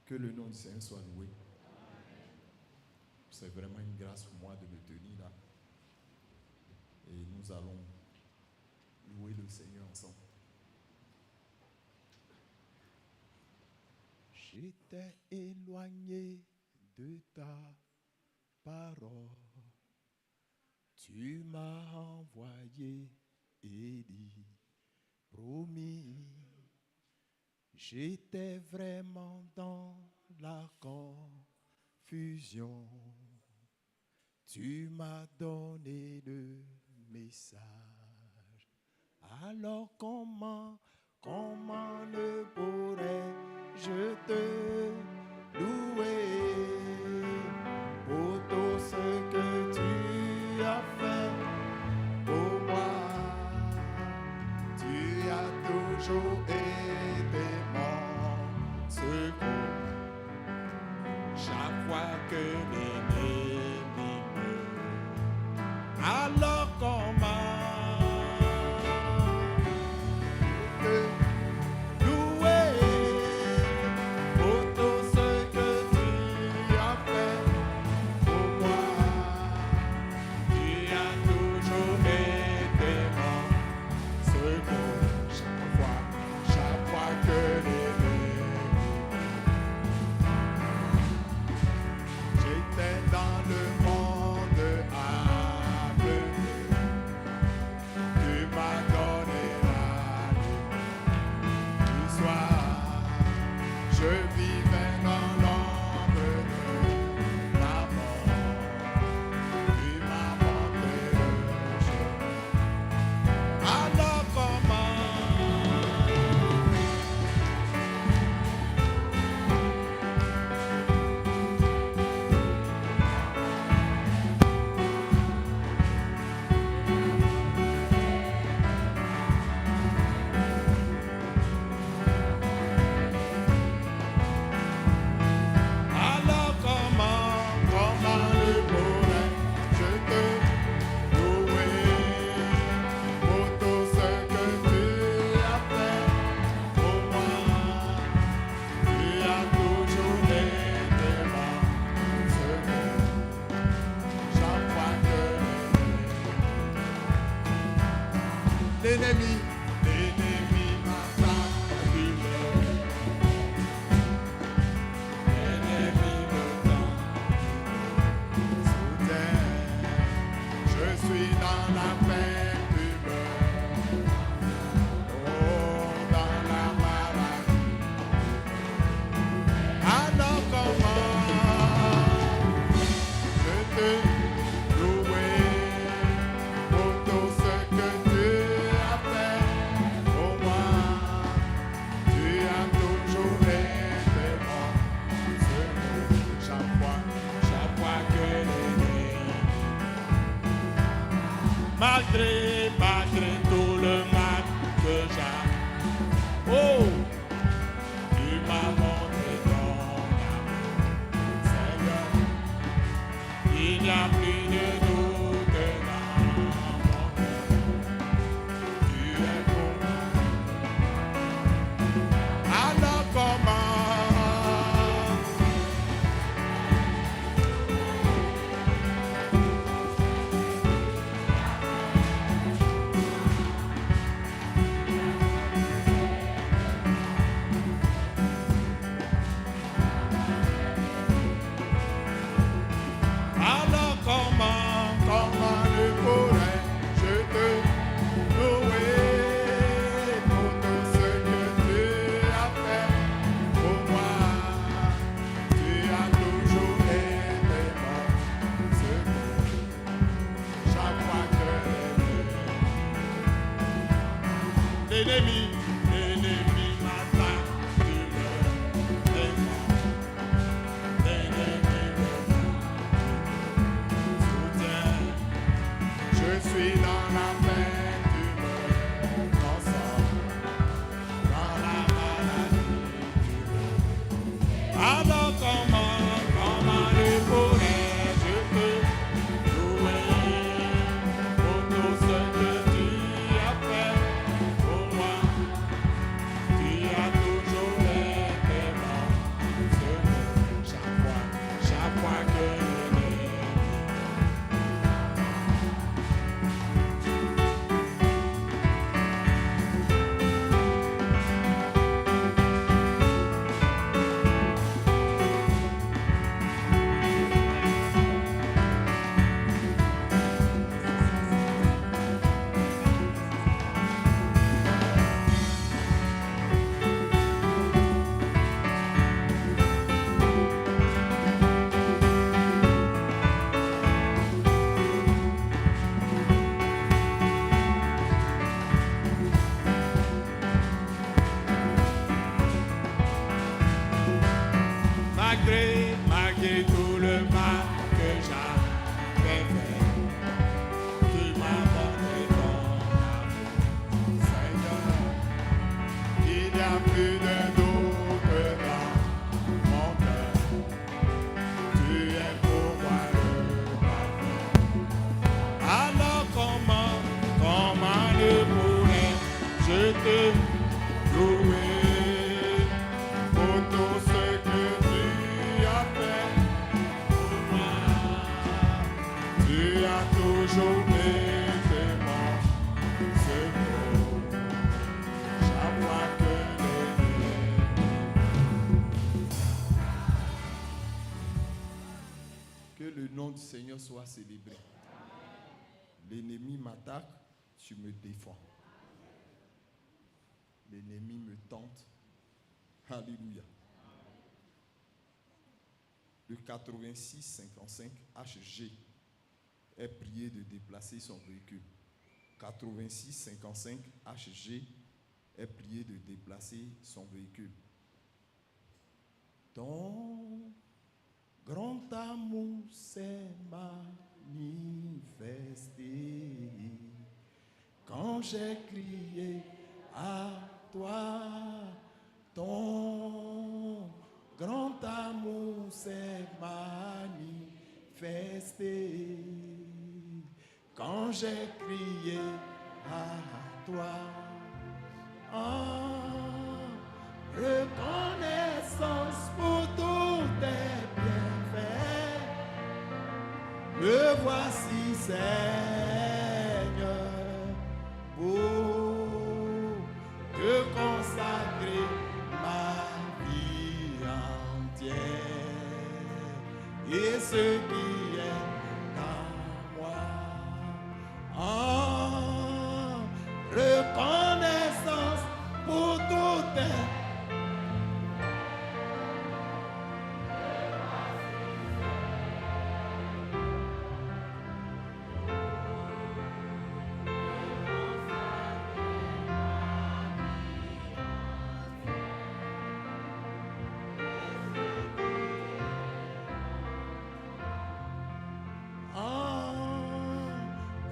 Que le nom du Seigneur soit loué. C'est vraiment une grâce pour moi de me tenir là. Et nous allons louer le Seigneur ensemble. J'étais éloigné de ta parole. Tu m'as envoyé et dit, promis. J'étais vraiment dans la confusion. Tu m'as donné le message. Alors comment ne pourrais-je te louer pour tout ce que tu as fait pour moi? Tu as toujours été mon secours. Chaque fois que l'ennemi me... Alors comment malgré tout le mal que j'ai. Oh, tu m'as montré ton amour, Seigneur. Il n'y a plus de doute dans mon cœur. Tu es pour moi. Alors comment? L'ennemi m'attaque, tu me défends. L'ennemi me soutient. Je suis dans la peine, tu me consoles. Dans la maladie, tu me... Alors comment ne pourrais-je te louer pour tout ce que tu as fait pour moi? a plus de doute dans mon cœur. Tu es pour moi le parfait. Alors comment ne pourrais-je te louer pour tout ce que tu as fait pour moi? Tu as toujours été mon secours. Chaque fois que le nom du Seigneur soit célébré. L'ennemi m'attaque, tu me défends. L'ennemi me tente. Alléluia. Le 86-55 HG est prié de déplacer son véhicule. 86-55 HG est prié de déplacer son véhicule. Ton grand amour s'est manifesté quand j'ai crié à toi. Ton grand amour s'est manifesté quand j'ai crié à toi. En reconnaissance pour tous tes bienfaits, me voici Seigneur pour te consacrer ma vie entière et ce qui est en moi. En reconnaissance pour tout tes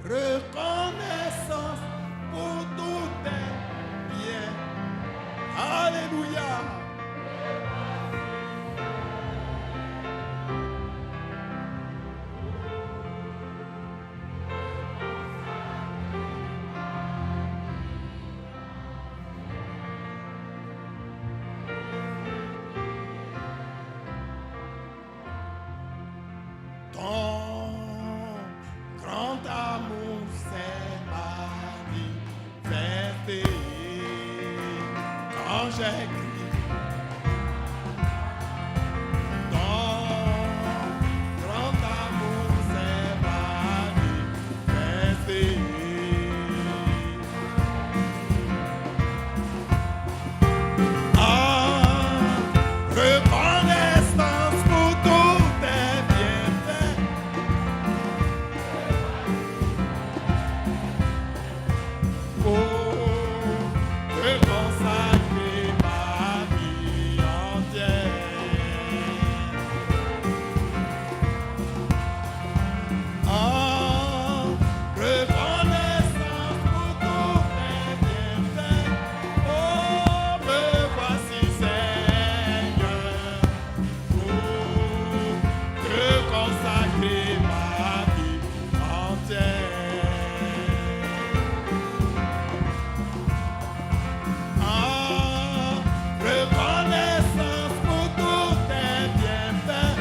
reconnaissance pour tout tes biens. Alléluia. Ton grand amour s'est manifesté quand j'ai crié. Ton grand amour s'est manifesté. Reconnaissance pour tous tes bienfaits. Pour te consacrer ma vie entière. En reconnaissance pour tous tes bienfaits. Oh, me voici Seigneur pour te consacrer ma vie entière. En reconnaissance pour tous tes bienfaits.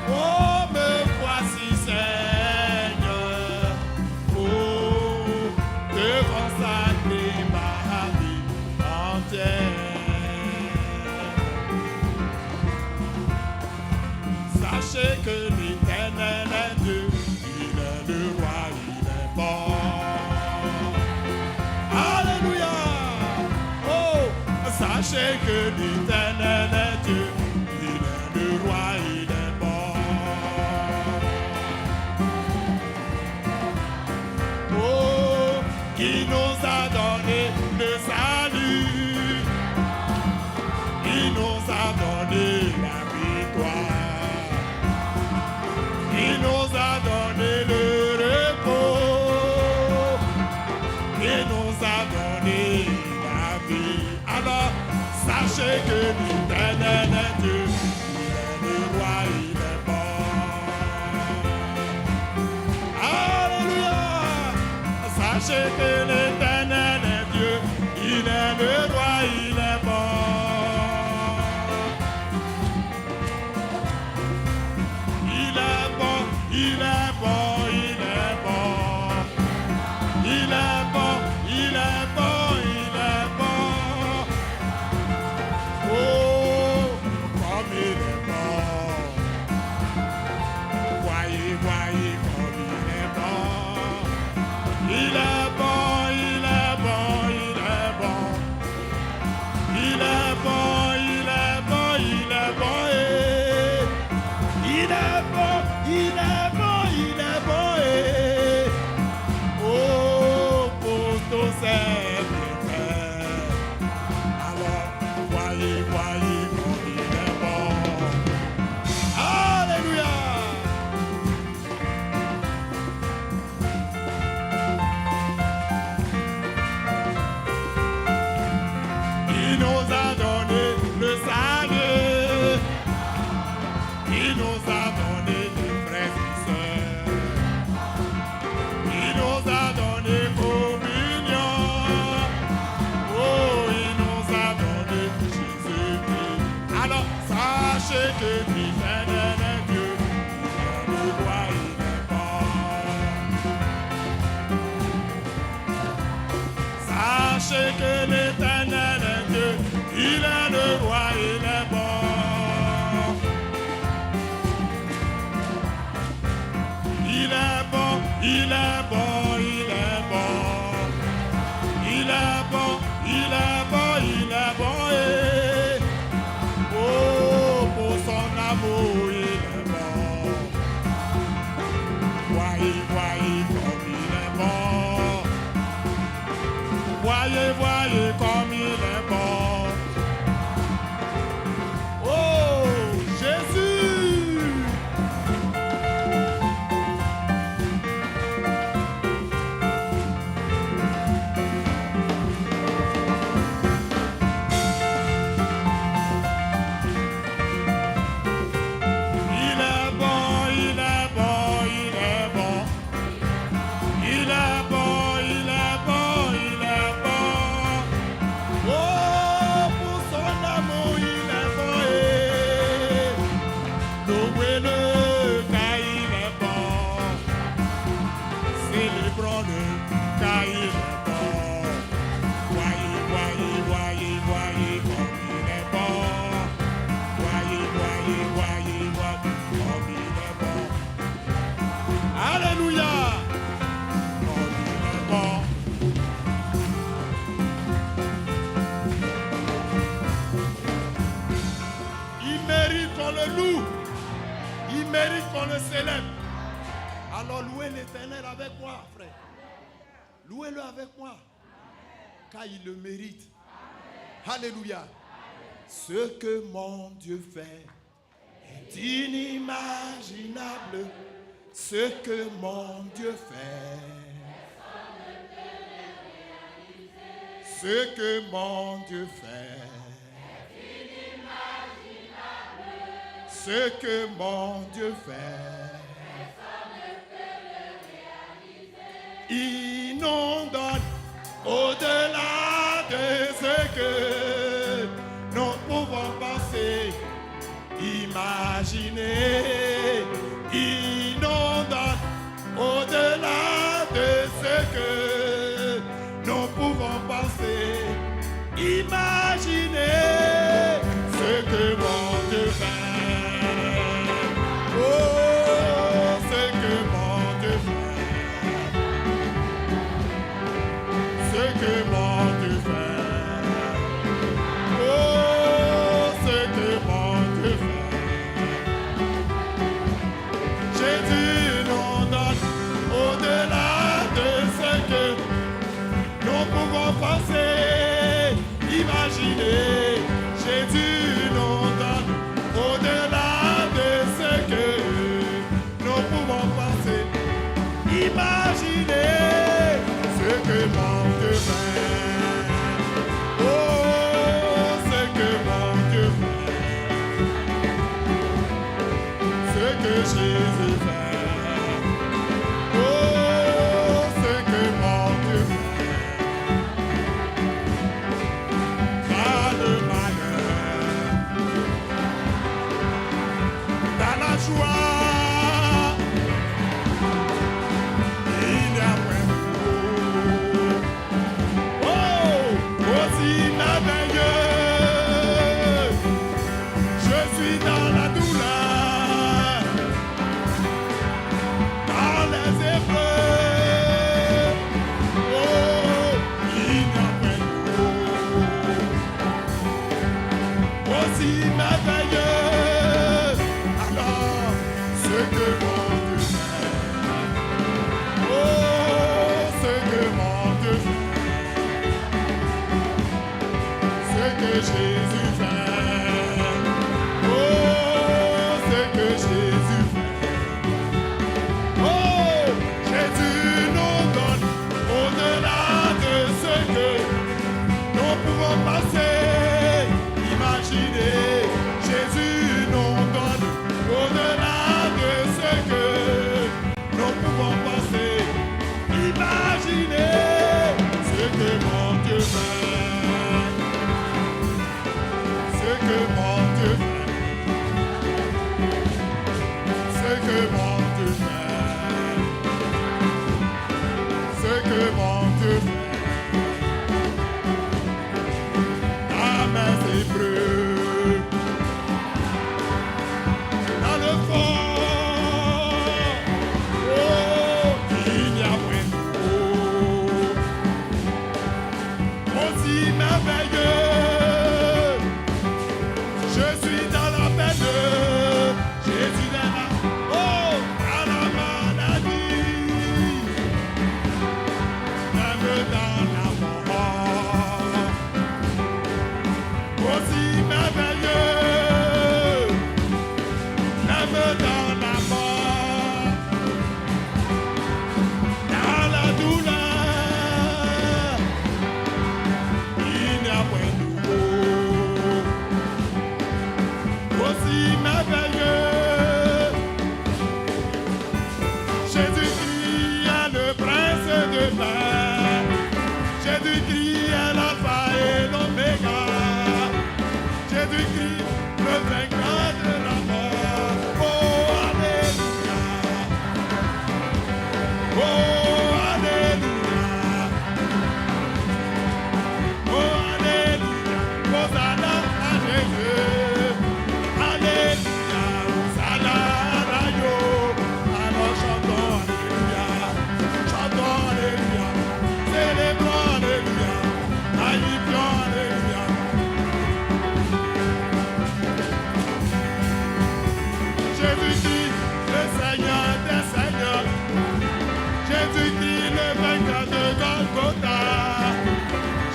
Oh, me voici Seigneur pour te consacrer ma vie entière. Sachez que l'Éternel est Dieu, il est le roi, il est fort. Alléluia. Oh, sachez que l'Éternel est Dieu, il est le roi, il est fort. Oh, qui nous a donné le salut, il nous a donné la victoire, il nous a donné le repos, il nous a donné la vie. Alors, Sachez que l'Éternel est Dieu, il est le roi, il est bon. Alléluia. Sachez que l'Éternel est Dieu, il est le roi, il est bon. Il est bon, il est bon, il est bon. Il est bon, il est bon, il est bon. Oh, comme il est bon. Voyez, voyez comme il est bon. Il est bon, il est bon, il est bon. Il est bon, il est bon, il est bon. Il est bon, il est bon, il est bon. Oh, pour tous ces bienfaits. Alors, voyez, voyez comme il est bon. Alléluia. Il nous a donné le salut. Il nous a donné des frères et sœurs. Il nous a donné communion. Oh, il nous a donné Jésus-Christ. Alors, sachez que l'Éternel est Dieu. Il est le roi, il est bon. Sachez que l'Éternel est Dieu. Il est le roi, il est bon. Il est bon, il est bon, il est bon. Il est bon, il est bon, il est bon. Oh, pour son amour, il est bon. Voyez, voyez comme il est bon. Voyez, voyez comme il est bon. Oh, Jésus! Il est bon, il est bon, il est bon. Il est bon, il est bon, il est bon. Oh, pour son amour, il est bon. Louez-le, car il est bon. Célébrons-le, car il est bon. Voyez, voyez, voyez, voyez comme il est bon. Voyez, voyez, voyez, voyez comme il est bon. Alléluia. Comme il est bon. Il mérite qu'on le loue. Il mérite qu'on le célèbre. Alors louez l'Éternel avec moi, frère. Louez-le avec moi. Car il le mérite. Alléluia. Ce que mon Dieu fait est inimaginable. Ce que mon Dieu fait. Ce que mon Dieu fait. Ce que mon Dieu fait. Il nous donne au-delà de ce que nous pouvons penser, imaginer. Il nous donne au-delà de ce que nous pouvons penser, imaginer ce que mon Dieu fait. Oh, ce que mon Dieu fait. Ce que mon Dieu fait. Oh, ce que mon Dieu fait. Jésus nous donne au-delà de ce que nous pouvons penser, imaginer. Jésus nous donne au-delà de ce que nous pouvons penser, imaginer ce que mon Dieu fait. Oh, ce que Jésus fait. Oh, ce que mon Dieu fait. Dans le malheur, dans la joie, il y a moins de oh, aussi merveilleux. Je suis dans la douleur, dans les épreuves. Oh, il y a moins de aussi merveilleux. Alors, ce que mon Dieu fait. Oh, ce que mon Dieu fait. Ce que Jésus fait. Oh, ce que Jésus fait. Oh, Jésus nous donne au-delà de ce que nous pouvons passer. Imaginez, Jésus nous donne au-delà de ce que nous pouvons passer. Imaginez ce que mon Dieu fait. Ce que mon Dieu fait. Ce que mon Dieu fait. Ce que mon Dieu fait. Dans mes épreuves, dans le fond, oh, il y a moins d'eau, aussi merveilleux. Je suis dans la peine, Jésus dans la, oh, dans la maladie, même dans la mort, aussi merveilleux, même dans la mort, dans la douleur, il n'y a point d'eau, aussi merveilleux. Jésus-Christ est le prince de paix. Jésus-Christ est l'alpha et l'oméga. Jésus-Christ, le vainqueur de la mort. Oh, alléluia. Oh, alléluia. Oh, alléluia. Hosanna à Jésus. Alléluia. Hosanna à Rayo. Alors chantons alléluia. Chantons alléluia. Célébrons alléluia. Magnifions alléluia. Jésus-Christ, le Seigneur des Seigneurs. Jésus-Christ, le vainqueur de Golgotha.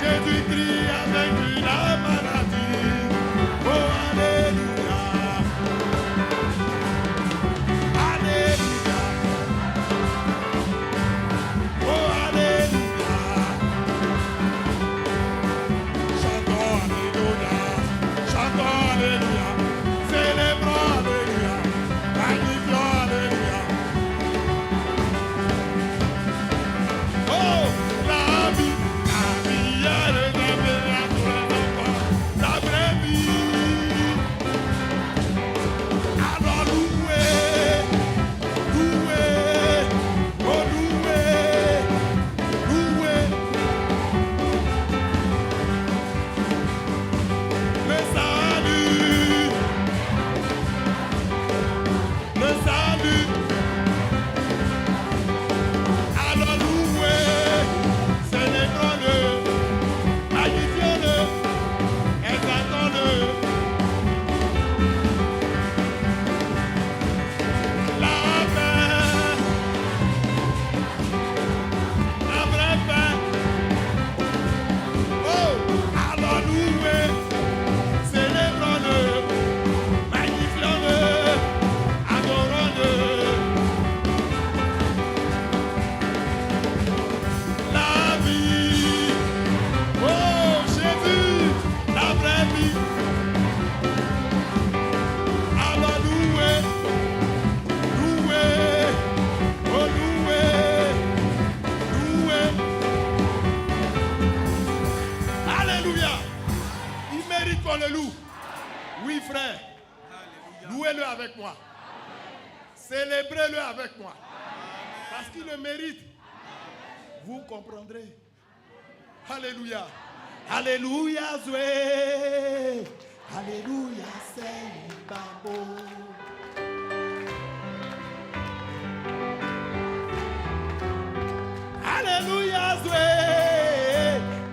Jésus-Christ a vaincu la maladie. Oh, alléluia. Alléluia. Oh, alléluia. Chantons alléluia. Chantons alléluia. Célébrons alléluia. Magnifions alléluia. Oh, la vie est réservée à tous les enfants. qu'on le loue. Oui, frère. Louez-le avec moi. Célébrez-le avec moi. Parce qu'il le mérite. Vous comprendrez. Alléluia. Alléluia, Zoué. Alléluia, c'est Babo. Alléluia, Zoué.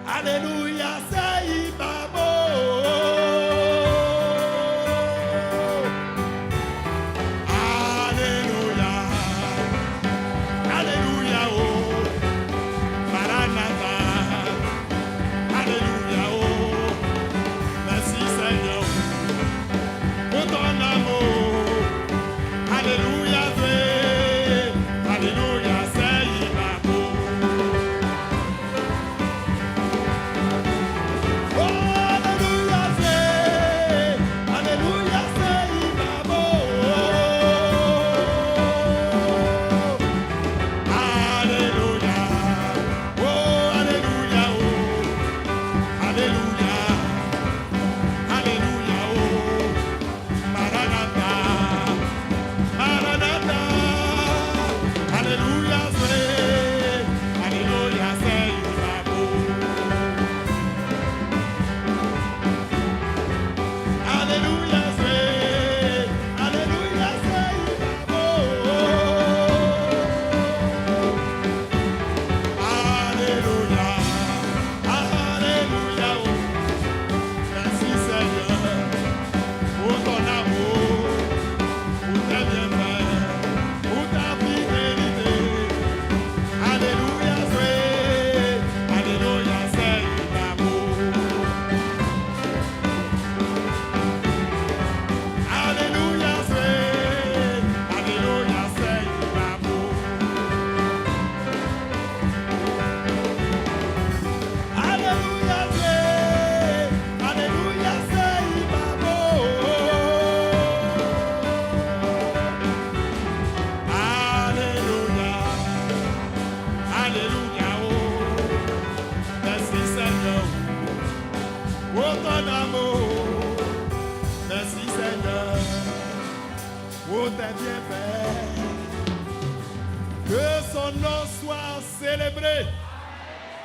Alléluia, c'est Babo. Alléluia. Alléluia, oh. Maranatha. Alléluia, oh. Merci Seigneur pour ton amour. Alléluia, Dieu. Alléluia, c'est Babo.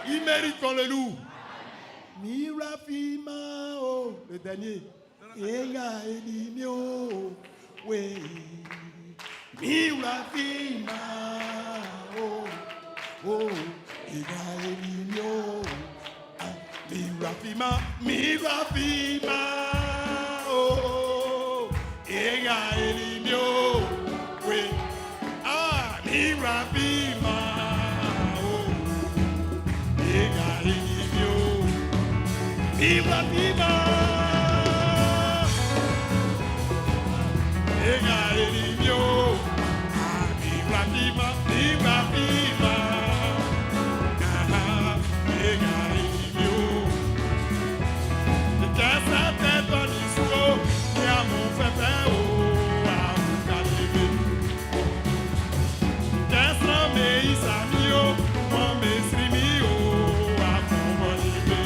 Il mérite qu'on le loue. Mirafima, oh, le dernier. Ega elimio, oui. Mirafima, oh, oh, ega elimio. Mirafima, Mirafima, oh, ega elimio, oui. Ah, Mirafima. Viva, viva! Ega elimio, ah, viva, viva, viva, viva! Ah, ega elimio. Qu'est-ce que t'es ton histoire? Et à mon frère, oh, à mon calibé. Qu'est-ce que mes amis, mon mesrimi, oh, à mon calibé.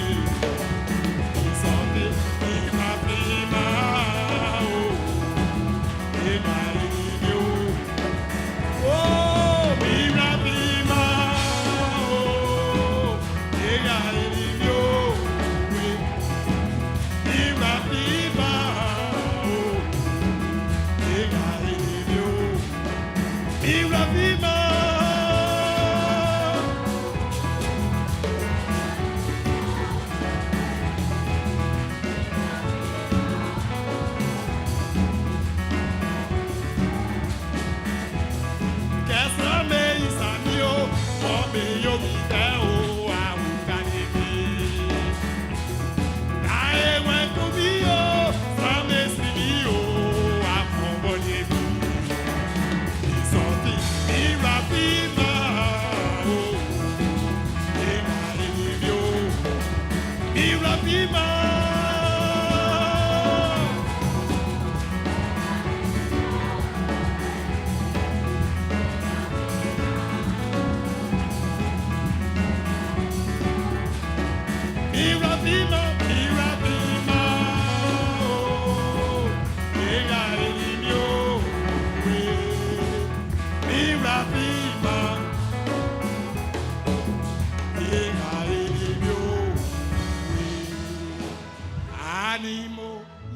Animo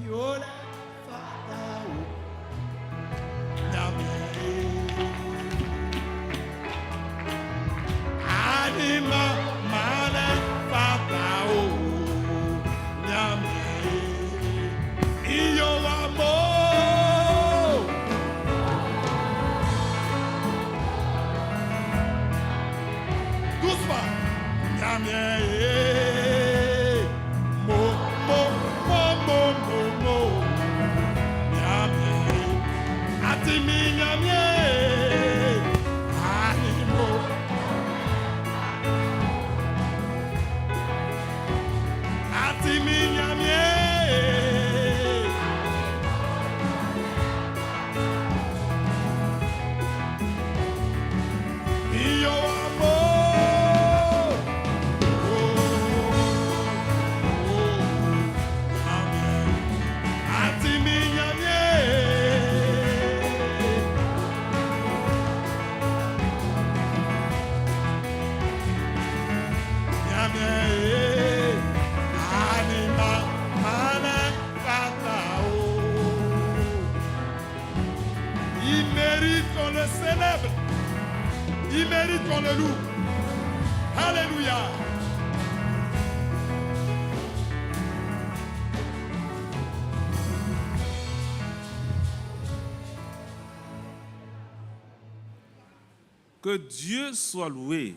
yole fatao. Nyamie. Anima mane fatao. Nyamie. Iyo amor. Doucement. Nyamie. Il mérite qu'on le célèbre. Il mérite qu'on le loue. Alléluia. Que Dieu soit loué.